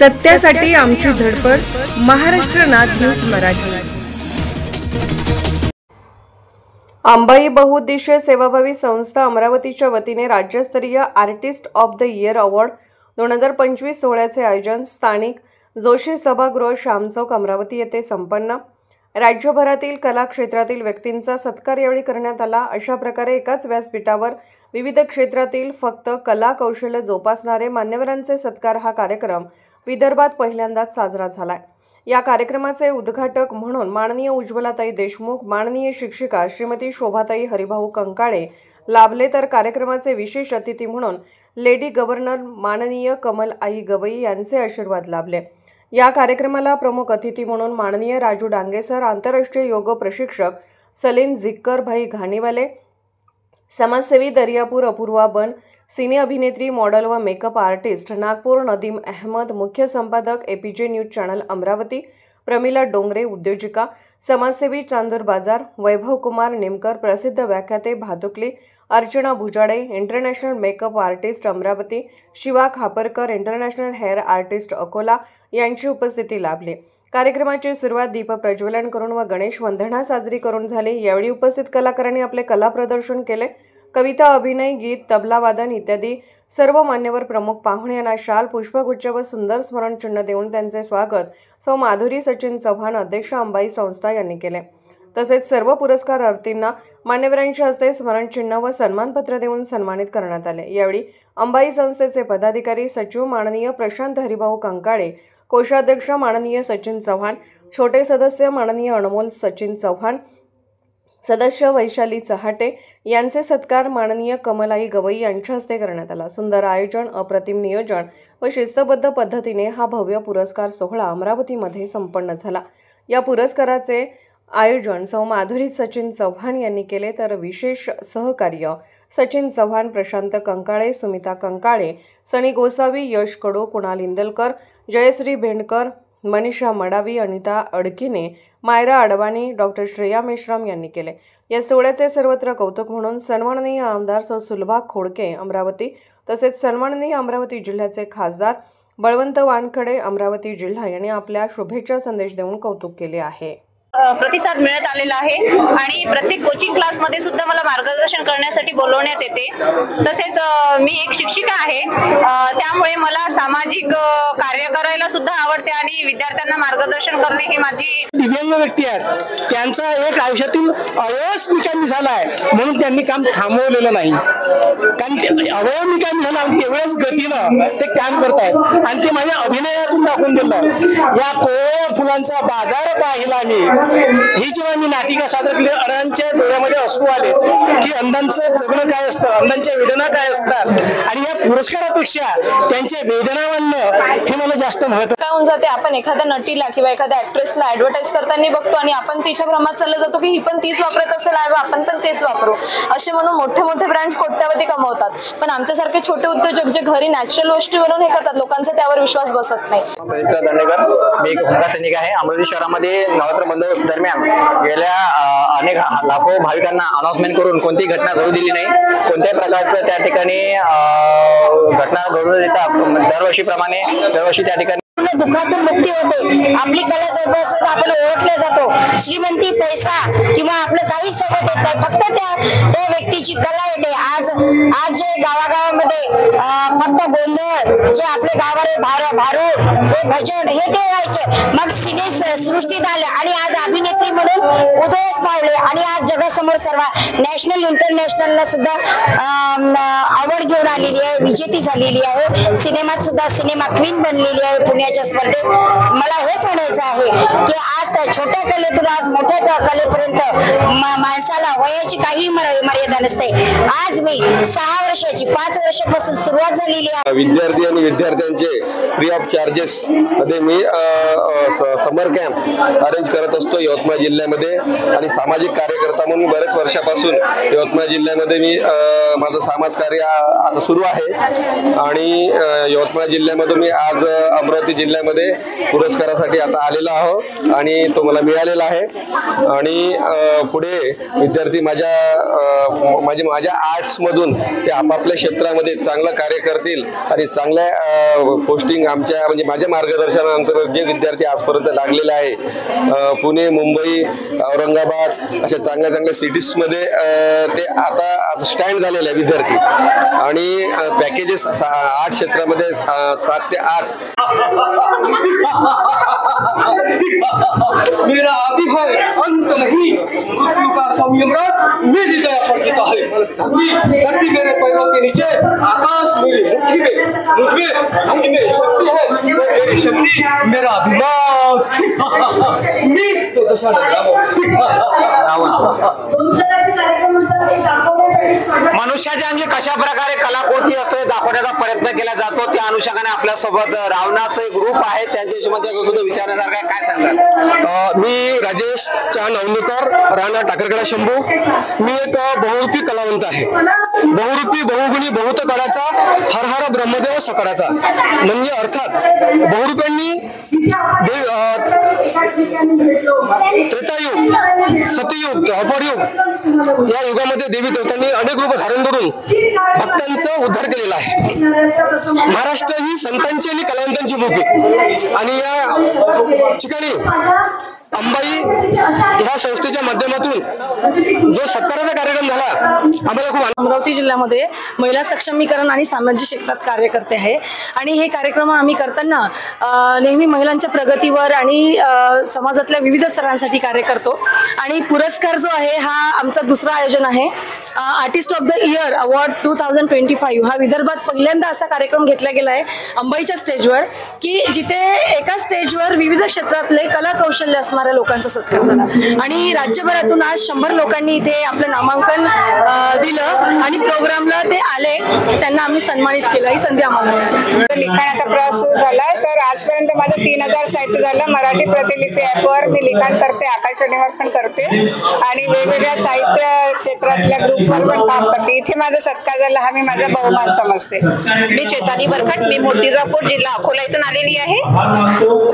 सत्यासाठी आमची धडपड. महाराष्ट्र नाद न्यूज मराठी. अंबाई बहुउद्देशीय सेवाभावी संस्था अमरावतीच्या वतीने राज्यस्तरीय artist of the year award 2025 सोहळ्याचे आयोजन स्थानिक जोशी सभागृह श्यामचौक अमरावती येथे संपन्न. राज्यभरातील कला क्षेत्रातील व्यक्तींचा सत्कार यावेळी करण्यात आला. अशा प्रकारे एकाच व्यासपीठावर विविध क्षेत्रातील फक्त कला कौशल्य जोपासणारे मान्यवरांचे सत्कार हा कार्यक्रम विदर्भात पहिल्यांदाच साजरा झालाय. या कार्यक्रमाचे उद्घाटक म्हणून माननीय उज्ज्वलाताई देशमुख, माननीय शिक्षिका श्रीमती शोभाताई हरिभाऊ कंकाळे लाभले, तर कार्यक्रमाचे विशेष अतिथी म्हणून लेडी गव्हर्नर माननीय कमलआई गवई यांचे आशीर्वाद लाभले. या कार्यक्रमाला प्रमुख अतिथी म्हणून माननीय राजू डांगे सर, आंतरराष्ट्रीय योग प्रशिक्षक सलीम जिक्कर भाई घाणीवाले, समाजसेवी दर्यापूर अपूर्वा बन, सिने अभिनेत्री, मॉडेल व मेकअप आर्टिस्ट नागपूर नदीम अहमद, मुख्य संपादक APJ news channel Amravati Pramila Dongre, उद्योजिका समाजसेवी चांदूर बाजार वैभव कुमार निमकर, प्रसिद्ध व्याख्याते Bhatkuli Archana Bhujade, international makeup artist Amravati Shiva Khaparkar, international hair artist Akola यांची उपस्थिती लाभली. कार्यक्रमाची सुरुवात दीप प्रज्वलन करून व गणेश वंदना साजरी करून झाली. यावेळी उपस्थित कलाकारांनी आपले कला प्रदर्शन केले. कविता, अभिनय, गीत, तबला वादन इत्यादी सर्व मान्यवर प्रमुख पाहुणे यांना शाल, पुष्पगुच्छ व सुंदर स्मरणचिन्ह देऊन त्यांचे स्वागत सौ माधुरी सचिन चव्हाण, अध्यक्ष अंबाई संस्था यांनी केले. तसेच सर्व पुरस्कारार्थींना मान्यवरांच्या हस्ते स्मरणचिन्ह व सन्मानपत्र देऊन सन्मानित करण्यात आले. यावेळी अंबाई संस्थेचे पदाधिकारी, सचिव माननीय प्रशांत हरिभाऊ कंकाळे, कोषाध्यक्ष माननीय सचिन चव्हाण, छोटे सदस्य माननीय अनमोल सचिन चव्हाण, सदस्य वैशाली चहाटे यांचे सत्कार माननीय कमलआई गवई यांच्या हस्ते करण्यात आला. सुंदर आयोजन, अप्रतिम नियोजन व शिस्तबद्ध पद्धतीने हा भव्य पुरस्कार सोहळा अमरावतीमध्ये संपन्न झाला. या पुरस्काराचे आयोजन सौ माधुरी सचिन चव्हाण यांनी केले, तर विशेष सहकार्य सचिन चव्हाण, प्रशांत कंकाळे, सुमिता कंकाळे, सनी गोसावी, यश कडू, कुणाल इंदलकर, जयश्री भेंडकर, मनीषा मडावी, अनिता अडकिने, मायरा अडवाणी, डॉक्टर श्रेया मेश्राम यांनी केले. या सोहळ्याचे सर्वत्र कौतुक म्हणून सन्माननीय आमदार सौ सुलभा खोडके अमरावती, तसेच सन्माननीय अमरावती जिल्ह्याचे खासदार बळवंत वानखडे अमरावती जिल्हा यांनी आपल्या शुभेच्छा संदेश देऊन कौतुक केले आहे. प्रतिसाद मिळत आलेला आहे आणि प्रत्येक कोचिंग क्लासमध्ये सुद्धा मला मार्गदर्शन करण्यासाठी बोलवण्यात येते. तसेच मी एक शिक्षिका आहे, त्यामुळे मला सामाजिक कार्य करायला सुद्धा आवडते आणि विद्यार्थ्यांना मार्गदर्शन करणे हे माझी. दिव्यांग व्यक्ती आहेत, त्यांचा एक आयुष्यातील अवयव निकामी झाला आहे म्हणून त्यांनी काम थांबवलेलं नाही, कारण अवयव निकामी झाला तेवढ्याच गतीनं ते काम करतायत आणि ते माझ्या अभिनयातून दाखवून दिलं. या कोवळ्या फुलांचा बाजार पाहिला मी, ही जेव्हा मी नाटिका सादर केली, अण्णांच्या डोळ्यामध्ये अश्रू आले की अण्णांचं जगणं काय असतं, अण्णांच्या वेदना काय असतात, आणि या पुरस्कारापेक्षा त्यांच्या वेदना मांडणं हे मला जास्त महत्त्वाचं काय होऊन जाते. आपण एखाद्या नटीला किंवा एखाद्या ऍक्ट्रेसला ऍडव्हर्टाईज करताना बघतो आणि आपण तिच्या भ्रमात चाललं जातो की ही पण तीच वापरत असेल, आपण पण तेच वापरू असे म्हणून मोठे मोठे ब्रँड्स कोट्यावधी कमवतात. पण आमच्यासारखे छोटे उद्योजक जे घरी नॅचरल गोष्टीवरून हे करतात, लोकांचा त्यावर विश्वास बसत नाही. मी एक होमगार्ड सैनिक आहे. अमरावती शहरामध्ये नवरात्र बंदोबस्त दरम्यान गेल्या अनेक लाखो भाविकांना अनाउन्समेंट करून कोणतीही घटना घडू दिली नाही. कोणत्याही प्रकारचं त्या ठिकाणी घटना घडू देता दरवर्षीप्रमाणे दरवर्षी त्या ठिकाणी दुःखातून मुक्ती होते. आपली कला जोपासून आपण ओळखले जातो. श्रीमंती, पैसा किंवा आपलं काहीच सोबत येत नाही, फक्त त्या व्यक्तीची कला येते. आज जे गावागावामध्ये फक्त गोंधळ, जे आपले गावावर भारूड, भजन हे ते व्हायचे, मग सिने सृष्टीत आले आणि आज अभिनेत्री म्हणून उदयास पावले आणि आज जगासमोर सर्व नॅशनल इंटरनॅशनलला सुद्धा आवड घेऊन आलेली आहे, विजेती झालेली आहे. सिनेमात सुद्धा सिनेमा क्वीन बनलेली आहे पुण्याच्या स्पर्धेत. मला हेच म्हणायचं आहे की आज त्या छोट्या कलेतून आज मोठ्या कलेपर्यंत माणसाला वयाची काही मर्यादा नसते. आज मी 6 वर्षाची 5 वर्षापासून सुरुवात झालेली आहे. विद्यार्थी आणि विद्यार्थ्यांचे फ्री ऑफ चार्जेस मध्ये मी समर कॅम्प अरेंज करत असतो यवतमाळ जिल्ह्यामध्ये, आणि सामाजिक कार्यकर्ता म्हणून बरेच वर्षापासून यवतमाळ जिल्ह्यामध्ये मी माझं समाज कार्य आता सुरू आहे. आणि यवतमाळ जिल्ह्यामध्ये मी आज अमरावती अमरावती जिल्ह्यामध्ये पुरस्कारासाठी आता आलेलो आहोत आणि तो मला मिळालेला आहे। आणि पुढे विद्यार्थी माझ्या आर्ट्समधून ते आपापल्या क्षेत्रामध्ये चांगलं कार्य करतील आणि चांगल्या पोस्टिंग म्हणजे माझ्या मार्गदर्शनानंतर जे विद्यार्थी आजपर्यंत लागलेले आहे पुणे, मुंबई, औरंगाबाद अशा चांगल्या सिटीजमध्ये ते आता स्टँड झालेले आहे विद्यार्थी। आणि पॅकेजेस आर्ट क्षेत्रामध्ये 7 ते 8 मेरा आदि है अंत नहीं, मृत्यु का संयमराज मेरी दया पर जीता है। धरती मेरे पैरों के नीचे, आकाश मेरी मुट्ठी में, मुझमें शक्ति है, मेरी शक्ति मेरा अभिमान। मीच तो दशा मनुष्याच्या अंगी कशा प्रकारे कलाकृती असतो हे दाखवण्याचा प्रयत्न केला जातो। त्या अनुषंगाने आपल्या सोबत रावणाचं एक ग्रुप आहे, त्यांच्याशी सुद्धा विचारण्यासारखं आहे। काय सांगतात? मी राजेश नवनीकर, राणा टाकरखेडा शंभू। मी एक बहुरूपी कलावंत आहे। बहुरूपी, बहुगुणी, बहुत कळाचा, हर हर ब्रह्मदेव सकळाचा। म्हणजे अर्थात बहुरूप्यांनी त्रेतायुग, सतयुग, द्वापरयुग या युगामध्ये देवी देवतांनी अनेक रूप धारण करून भक्तांचा उद्धार केलेला आहे। महाराष्ट्र ही संतांची आणि कलावंतांची भूमी आणि या ठिकाणी अंबाई ह्या संस्थेच्या माध्यमातून जो सत्काराचा कार्यक्रम झाला आम्हाला खूप अमरावती जिल्ह्यामध्ये महिला सक्षमीकरण आणि सामाजिक क्षेत्रात कार्य करते आहे आणि हे कार्यक्रम आम्ही करताना नेहमी महिलांच्या प्रगतीवर आणि समाजातल्या विविध स्तरांसाठी कार्य करतो। आणि पुरस्कार जो आहे हा आमचा दुसरा आयोजन आहे। Artist of the year award 2025 हा विदर्भात पहिल्यांदा असा कार्यक्रम घेतला गेला आहे अंबाईच्या स्टेजवर की जिथे एका स्टेजवर विविध क्षेत्रातले कला कौशल्य असणाऱ्या लोकांचा सत्कार झाला आणि राज्यभरातून आज 100 लोकांनी इथे आपलं नामांकन दिलं आणि प्रोग्रामला ते आले, त्यांना आम्ही सन्मानित केलं। ही संधी आम्हाला मिळाली। लिखाणाचा प्रवास सुरू झाला तर आजपर्यंत माझं 3000 साहित्य झालं। मराठी प्रतिलिपी ॲपवर मी लिखाण करते, आकाशवाणीवर पण करते आणि वेगवेगळ्या साहित्य क्षेत्रातल्या ग्रुपवर पण काम करते। इथे माझा सत्कार झाला हा मी माझा बहुमान समजते। मी चेताली बरकट, मी मूर्तिजापूर जिल्हा अकोला इथून आलेली आहे।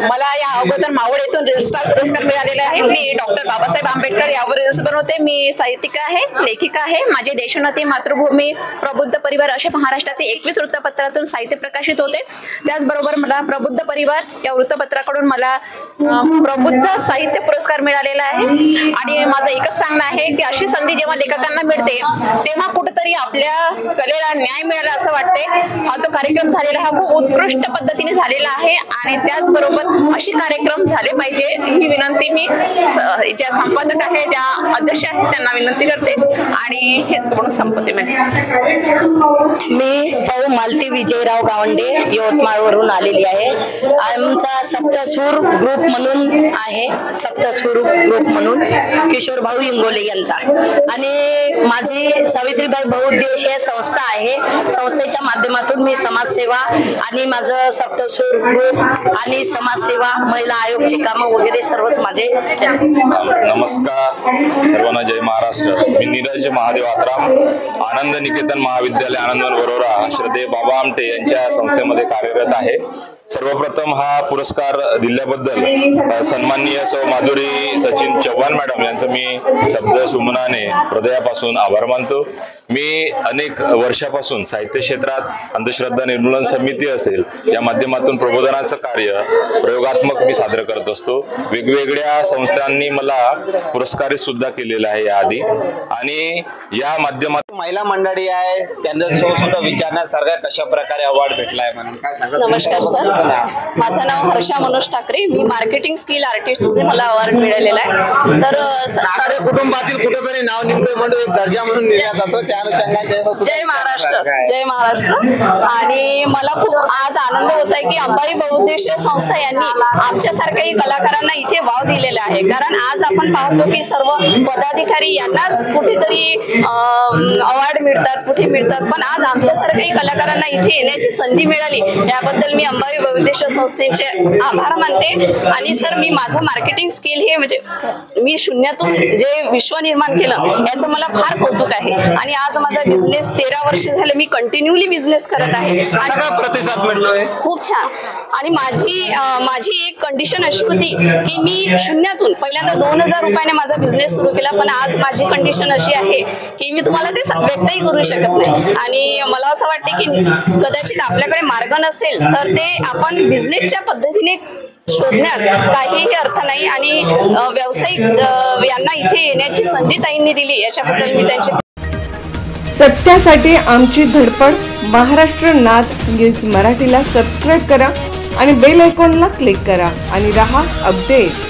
मला या अगोदर मावळ येथून रजिस्ट्रार पुरस्कार मिळालेला आहे। मी डॉक्टर बाबासाहेब आंबेडकर यावर रील्स बनवते। मी साहित्यिका आहे, लेखिका आहे। माझे देशोन्नती, मातृभूमी, प्रबुद्ध परिवार असे महाराष्ट्रातील 21 वृत्तपत्रातून साहित्य प्रकाशित होते। त्याचबरोबर मला प्रबुद्ध परिवार या वृत्तपत्राकडून मला प्रबुद्ध साहित्य पुरस्कार मिळालेला आहे। आणि माझं एकच सांगणं आहे की अशी संधी जेव्हा लेखकांना मिळते तेव्हा कुठेतरी आपल्या कलेला न्याय मिळाला असं वाटते। हा जो कार्यक्रम झालेला हा खूप उत्कृष्ट पद्धतीने झालेला आहे आणि त्याचबरोबर असे कार्यक्रम झाले पाहिजे ही विनंती मी ज्या संपादक आहे, ज्या अध्यक्ष आहेत त्यांना विनंती करते आणि हेच म्हणून संपते। मी सौ मालती विजयराव गावंडे यवतमाळवरून आलेली आहे। आमचा सप्तसूर ग्रुप म्हणून आहे, सप्तसूर ग्रुप म्हणून किशोर भाऊ इंगोले यांचा। आणि माझी सावित्रीबाई बहुउद्देशीय संस्था आहे। संस्थेच्या माध्यमातून मी समाजसेवा आणि माझं सप्तसूर ग्रुप आणि समाजसेवा, महिला आयोगची कामं वगैरे सर्वच माझे। नमस्कार सर्वांना, जय महाराष्ट्र। मी नीरज महादेव आत्राम, आनंद निकेतन महाविद्यालय आनंदवन वरोरा श्रद्धेय बाबा आमटे यांच्या संस्थेमध्ये कार्यरत आहे। सर्वप्रथम हा पुरस्कार दिल्याबद्दल सन्माननीय सौ माधुरी सचिन चव्हाण मॅडम यांचं मी शब्द सुमनाने हृदयापासून आभार मानतो। मी अनेक वर्षापासून साहित्य क्षेत्रात अंधश्रद्धा निर्मूलन समिती असेल या माध्यमातून प्रबोधनाचं कार्य प्रयोगात्मक मी सादर करत असतो। वेगवेगळ्या संस्थांनी मला पुरस्कारित सुद्धा केलेलं आहे याआधी आणि या माध्यमातून महिला मंडळी आहे त्यांच्यासोबत सुद्धा विचारण्यासारखं कशा प्रकारे अवॉर्ड भेटलाय म्हणून काय सांगा? नमस्कार सर, माझं नाव हर्षा मनोज ठाकरे, मी मार्केटिंग स्किल आर्टिस्ट मध्ये मला अवॉर्ड मिळालेला आहे। तर सारे कुटुंबातील कुठेतरी नाव निघतोय म्हणून एक दर्जा म्हणून दिला जातो, त्या अनुषंगाने जय महाराष्ट्र, जय महाराष्ट्र। आणि मला खूप आज आनंद होत आहे की अंबाई बहुउद्देशीय संस्था यांनी आमच्यासारख्याही कलाकारांना इथे वाव दिलेला आहे। कारण आज आपण पाहतो की सर्व पदाधिकारी यांनाच कुठेतरी अवॉर्ड मिळतात, कुठे मिळतात, पण आज आमच्यासारख्याही कलाकारांना इथे येण्याची संधी मिळाली याबद्दल मी अंबाई बहुउद्देशीय संस्थेचे आभार मानते। आणि सर, मी माझं मार्केटिंग स्किल हे म्हणजे मी शून्यातून जे विश्व निर्माण केलं याचं मला फार कौतुक आहे। आणि आज माझा बिझनेस 13 वर्ष झाले मी कंटिन्यूली बिझनेस करत आहे कसा प्रतिसाद मिळतोय? खूप छान. आणि माझी एक कंडिशन अशी होती की मी शून्यातून पहिल्यांदा 2000 रुपयाने माझा बिझनेस सुरू केला, पण आज माझी कंडिशन अशी आहे की मी तुम्हाला ते व्यक्तही करू शकत नाही. आणि मला असं वाटते की कदाचित आपल्याकडे मार्ग नसेल तर ते आपण बिझनेसच्या पद्धतीने शोधण्यात काहीही अर्थ नाही. आणि व्यावसायिक यांना इथे येण्याची संधी ताईंनी दिली याच्याबद्दल मी त्यांचे सत्यासाठी आमची धडपड. महाराष्ट्र नाद न्यूज मराठीला सबस्क्राईब करा आणि बेल आयकॉनला क्लिक करा आणि रहा अपडेट.